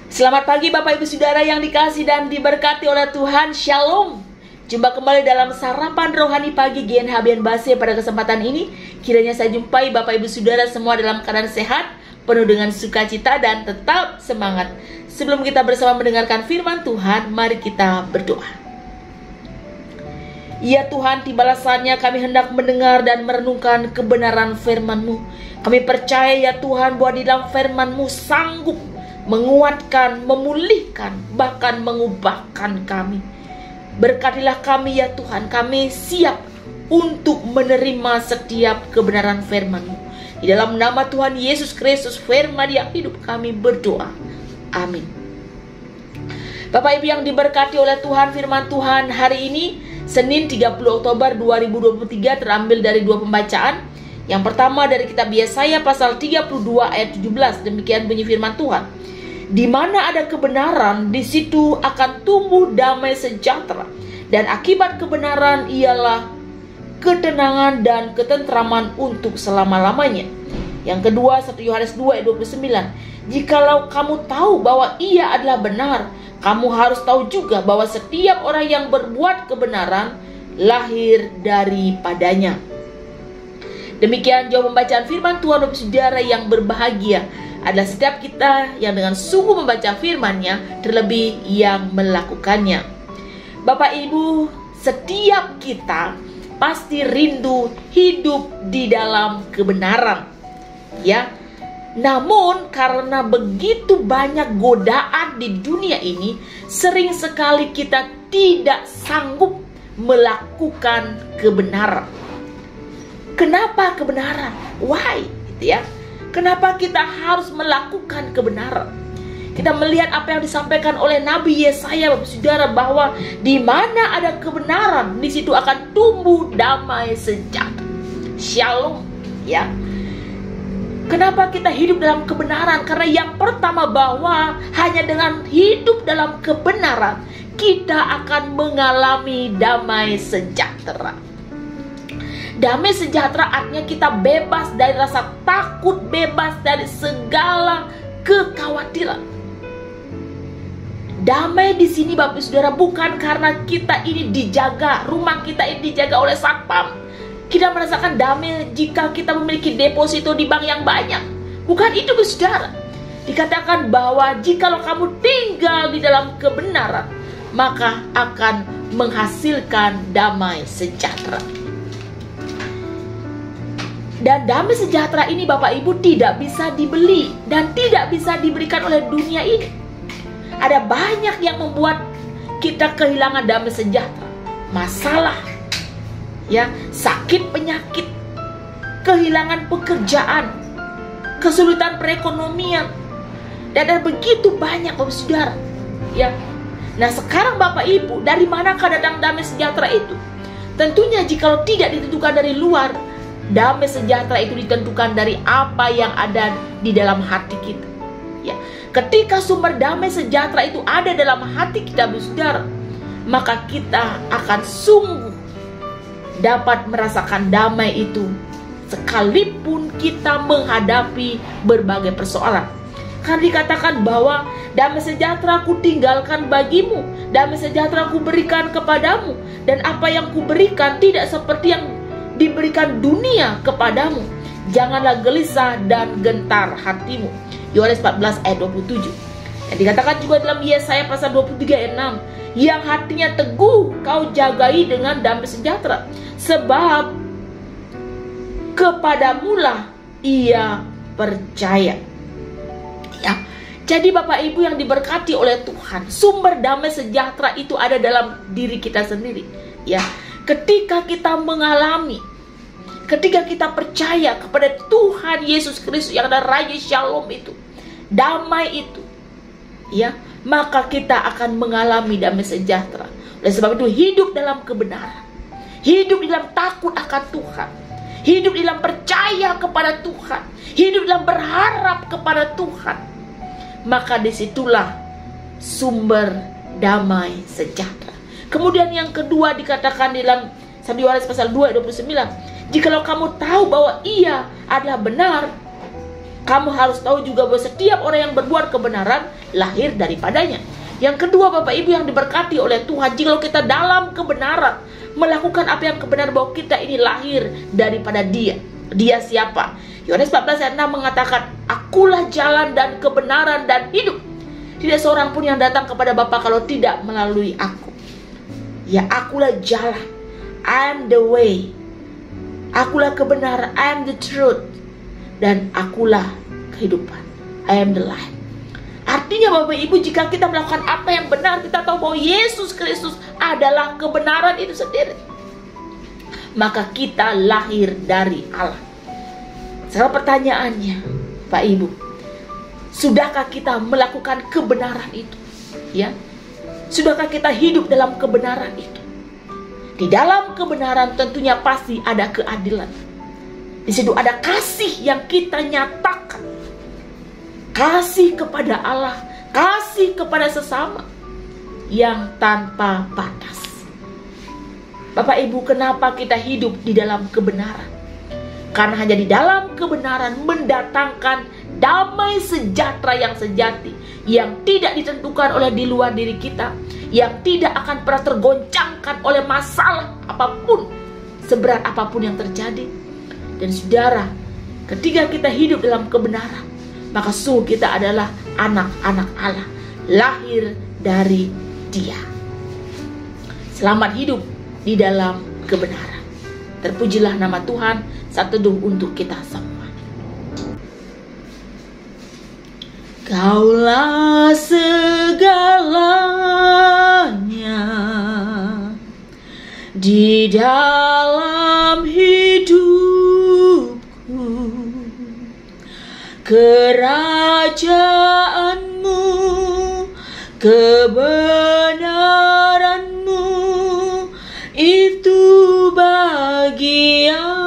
Selamat pagi Bapak Ibu Saudara yang dikasihi dan diberkati oleh Tuhan. Shalom. Jumpa kembali dalam sarapan rohani pagi GNHBN Base pada kesempatan ini. Kiranya saya jumpai Bapak Ibu Saudara semua dalam keadaan sehat, penuh dengan sukacita dan tetap semangat. Sebelum kita bersama mendengarkan firman Tuhan, mari kita berdoa. Ya Tuhan, tibalah saatnya kami hendak mendengar dan merenungkan kebenaran firman-Mu. Kami percaya ya Tuhan bahwa di dalam firman-Mu sanggup menguatkan, memulihkan, bahkan mengubahkan kami. Berkatilah kami ya Tuhan, kami siap untuk menerima setiap kebenaran firman-Mu. Di dalam nama Tuhan Yesus Kristus, firman yang hidup, kami berdoa. Amin. Bapak Ibu yang diberkati oleh Tuhan, firman Tuhan hari ini Senin 30 Oktober 2023 terambil dari dua pembacaan. Yang pertama dari kitab Yesaya pasal 32 ayat 17. Demikian bunyi firman Tuhan. Di mana ada kebenaran, di situ akan tumbuh damai sejahtera, dan akibat kebenaran ialah ketenangan dan ketentraman untuk selama-lamanya. Yang kedua, 1 Yohanes 2 ayat 29. Jikalau kamu tahu bahwa ia adalah benar, kamu harus tahu juga bahwa setiap orang yang berbuat kebenaran lahir daripadanya. Demikian jawab pembacaan firman Tuhan. Bapak Saudara yang berbahagia adalah setiap kita yang dengan sungguh membaca firman-Nya, terlebih yang melakukannya. Bapak Ibu, setiap kita pasti rindu hidup di dalam kebenaran, ya. Namun karena begitu banyak godaan di dunia ini, sering sekali kita tidak sanggup melakukan kebenaran. Kenapa kebenaran? Why? Gitu ya. Kenapa kita harus melakukan kebenaran? Kita melihat apa yang disampaikan oleh Nabi Yesaya, Bapak Saudara, bahwa di mana ada kebenaran, di situ akan tumbuh damai sejahtera. Shalom, ya. Kenapa kita hidup dalam kebenaran? Karena yang pertama bahwa hanya dengan hidup dalam kebenaran kita akan mengalami damai sejahtera. Damai sejahtera artinya kita bebas dari rasa takut, bebas dari segala kekhawatiran. Damai di sini Bapak Saudara bukan karena kita ini dijaga, rumah kita ini dijaga oleh satpam. Kita merasakan damai jika kita memiliki deposito di bank yang banyak. Bukan itu Bapak Saudara. Dikatakan bahwa jikalau kamu tinggal di dalam kebenaran, maka akan menghasilkan damai sejahtera. Dan damai sejahtera ini Bapak Ibu tidak bisa dibeli dan tidak bisa diberikan oleh dunia ini. Ada banyak yang membuat kita kehilangan damai sejahtera. Masalah, ya, sakit penyakit, kehilangan pekerjaan, kesulitan perekonomian, dan ada begitu banyak Bapak Saudara, ya. Nah sekarang Bapak Ibu, dari manakah datang damai sejahtera itu? Tentunya jikalau tidak ditentukan dari luar, damai sejahtera itu ditentukan dari apa yang ada di dalam hati kita. Ya, ketika sumber damai sejahtera itu ada dalam hati kita, Saudara, maka kita akan sungguh dapat merasakan damai itu sekalipun kita menghadapi berbagai persoalan. Karena dikatakan bahwa damai sejahtera ku tinggalkan bagimu, damai sejahtera ku berikan kepadamu, dan apa yang ku berikan tidak seperti yang diberikan dunia kepadamu. Janganlah gelisah dan gentar hatimu. Yohanes 14 ayat 27. Dan dikatakan juga dalam Yesaya pasal 23 ayat 6, yang hatinya teguh kau jagai dengan damai sejahtera, sebab kepadamulah ia percaya. Ya. Jadi Bapak Ibu yang diberkati oleh Tuhan, sumber damai sejahtera itu ada dalam diri kita sendiri. Ya, ketika kita mengalami, ketika kita percaya kepada Tuhan Yesus Kristus yang ada Raja Shalom itu, damai itu, ya, maka kita akan mengalami damai sejahtera. Oleh sebab itu hidup dalam kebenaran, hidup dalam takut akan Tuhan, hidup dalam percaya kepada Tuhan, hidup dalam berharap kepada Tuhan, maka disitulah sumber damai sejahtera. Kemudian yang kedua dikatakan dalam 1 Yohanes pasal 2 ayat 29, Jikalau kamu tahu bahwa ia adalah benar, kamu harus tahu juga bahwa setiap orang yang berbuat kebenaran lahir daripadanya. Yang kedua, Bapak Ibu yang diberkati oleh Tuhan, jikalau kita dalam kebenaran, melakukan apa yang kebenaran, bahwa kita ini lahir daripada Dia. Dia siapa? Yohanes 14 ayat 6 mengatakan, akulah jalan dan kebenaran dan hidup. Tidak seorang pun yang datang kepada Bapa kalau tidak melalui aku. Ya, akulah jalan. I am the way. Akulah kebenaran, I am the truth. Dan akulah kehidupan, I am the life. Artinya Bapak Ibu, jika kita melakukan apa yang benar, kita tahu bahwa Yesus Kristus adalah kebenaran itu sendiri, maka kita lahir dari Allah. Sekarang pertanyaannya, Pak Ibu, sudahkah kita melakukan kebenaran itu? Ya, sudahkah kita hidup dalam kebenaran itu? Di dalam kebenaran tentunya pasti ada keadilan. Di situ ada kasih yang kita nyatakan. Kasih kepada Allah, kasih kepada sesama yang tanpa batas. Bapak Ibu, kenapa kita hidup di dalam kebenaran? Karena hanya di dalam kebenaran mendatangkan damai sejahtera yang sejati, yang tidak ditentukan oleh di luar diri kita, yang tidak akan pernah tergoncangkan oleh masalah apapun, seberat apapun yang terjadi. Dan saudara, ketika kita hidup dalam kebenaran, maka sungguh kita adalah anak-anak Allah, lahir dari Dia. Selamat hidup di dalam kebenaran. Terpujilah nama Tuhan. Satu teduh untuk kita semua. Kaulah segalanya di dalam hidupku, kerajaanmu, kebenaranmu, itu bagianku.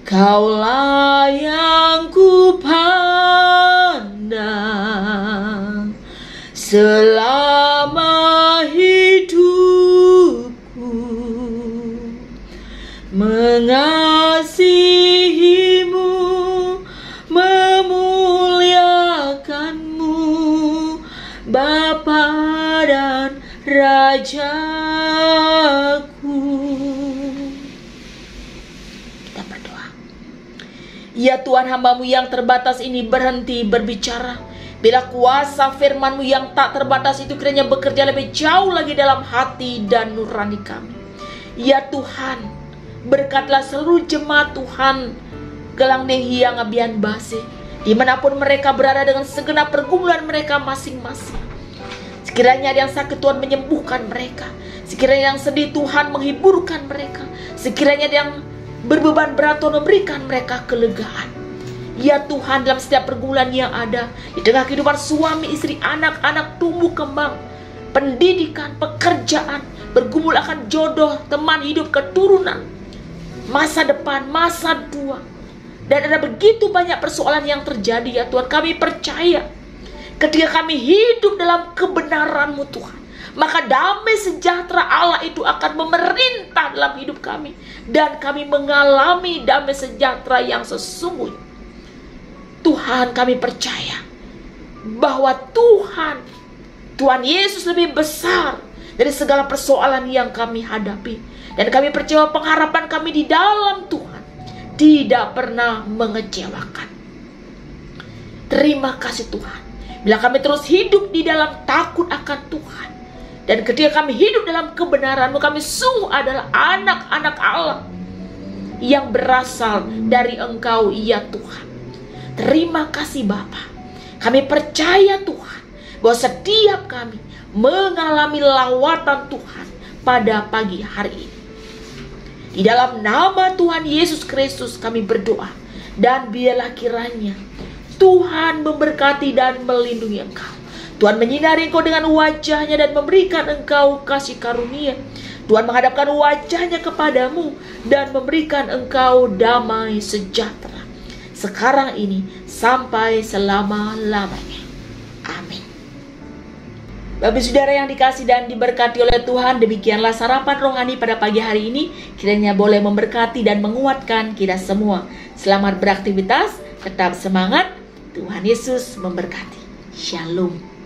Kaulah yang ku pandang selama hidupku, mengasihimu, memuliakanmu, Bapa dan Rajaku. Kita berdoa. Ya Tuhan, hamba-Mu yang terbatas ini berhenti berbicara. Bila kuasa firman-Mu yang tak terbatas itu kiranya bekerja lebih jauh lagi dalam hati dan nurani kami. Ya Tuhan, berkatlah seluruh jemaat Tuhan Gelang Nehi yang Abian Base, dimanapun mereka berada dengan segenap pergumulan mereka masing-masing. Sekiranya ada yang sakit, Tuhan menyembuhkan mereka. Sekiranya yang sedih, Tuhan menghiburkan mereka. Sekiranya ada yang berbeban berat, Tuhan memberikan mereka kelegaan. Ya Tuhan, dalam setiap pergumulan yang ada, di tengah kehidupan suami, istri, anak-anak tumbuh kembang, pendidikan, pekerjaan, bergumul akan jodoh, teman hidup, keturunan, masa depan, masa tua. Dan ada begitu banyak persoalan yang terjadi ya Tuhan. Kami percaya ketika kami hidup dalam kebenaran-Mu Tuhan, maka damai sejahtera Allah itu akan memerintah dalam hidup kami. Dan kami mengalami damai sejahtera yang sesungguhnya. Tuhan, kami percaya bahwa Tuhan Yesus lebih besar dari segala persoalan yang kami hadapi. Dan kami percaya pengharapan kami di dalam Tuhan tidak pernah mengecewakan. Terima kasih Tuhan. Bila kami terus hidup di dalam takut akan Tuhan, dan ketika kami hidup dalam kebenaran-Mu, kami sungguh adalah anak-anak Allah yang berasal dari Engkau ya Tuhan. Terima kasih Bapa. Kami percaya Tuhan bahwa setiap kami mengalami lawatan Tuhan pada pagi hari ini. Di dalam nama Tuhan Yesus Kristus kami berdoa. Dan biarlah kiranya Tuhan memberkati dan melindungi engkau. Tuhan menyinari engkau dengan wajah-Nya dan memberikan engkau kasih karunia. Tuhan menghadapkan wajah-Nya kepadamu dan memberikan engkau damai sejahtera, sekarang ini sampai selama-lamanya. Amin. Bapak saudara yang dikasih dan diberkati oleh Tuhan, demikianlah sarapan rohani pada pagi hari ini. Kiranya boleh memberkati dan menguatkan kita semua. Selamat beraktivitas, tetap semangat. Tuhan Yesus memberkati. Shalom.